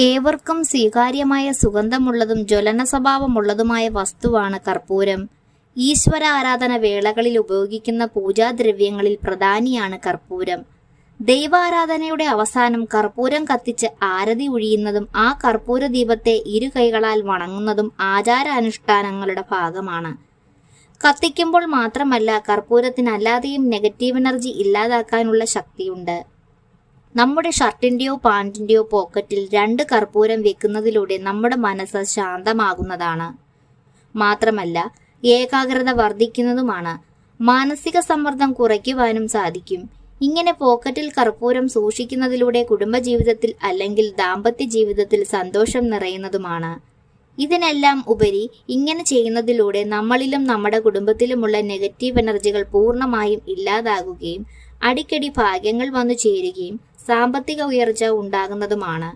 ഏവർക്കും സ്വീകാര്യമായ സുഗന്ധമുള്ളതും ജ്വലന സ്വഭാവമുള്ളതുമായ വസ്തുവാണ് കർപ്പൂരം. ഈശ്വര ആരാധന വേളകളിൽ ഉപയോഗിക്കുന്ന പൂജാദ്രവ്യങ്ങളിൽ പ്രധാനിയാണ് കർപ്പൂരം. ദൈവാരാധനയുടെ അവസാനം കർപ്പൂരം കത്തിച്ച് ആരതി ഒഴിയുന്നതും ആ കർപ്പൂര ദീപത്തെ ഇരു കൈകളാൽ വണങ്ങുന്നതും ആചാരാനുഷ്ഠാനങ്ങളുടെ ഭാഗമാണ്. കത്തിക്കുമ്പോൾ മാത്രമല്ല, കർപ്പൂരത്തിനല്ലാതെയും നെഗറ്റീവ് എനർജി ഇല്ലാതാക്കാനുള്ള ശക്തിയുണ്ട്. നമ്മുടെ ഷർട്ടിൻ്റെയോ പാൻറ്റിൻ്റെയോ പോക്കറ്റിൽ 2 കർപ്പൂരം വെക്കുന്നതിലൂടെ നമ്മുടെ മനസ്സ് ശാന്തമാകുന്നതാണ്. മാത്രമല്ല, ഏകാഗ്രത വർദ്ധിക്കുന്നതുമാണ്. മാനസിക സമ്മർദ്ദം കുറയ്ക്കുവാനും സാധിക്കും. ഇങ്ങനെ പോക്കറ്റിൽ കർപ്പൂരം സൂക്ഷിക്കുന്നതിലൂടെ കുടുംബജീവിതത്തിൽ അല്ലെങ്കിൽ ദാമ്പത്യ ജീവിതത്തിൽ സന്തോഷം നിറയുന്നതുമാണ്. ഇതിനെല്ലാം ഉപരി ഇങ്ങനെ ചെയ്യുന്നതിലൂടെ നമ്മളിലും നമ്മുടെ കുടുംബത്തിലുമുള്ള നെഗറ്റീവ് എനർജികൾ പൂർണ്ണമായും ഇല്ലാതാകുകയും അടിക്കടി ഭാഗ്യങ്ങൾ വന്നു ചേരുകയും സാമ്പത്തിക ഉയർച്ച ഉണ്ടാകുന്നതുമാണ്.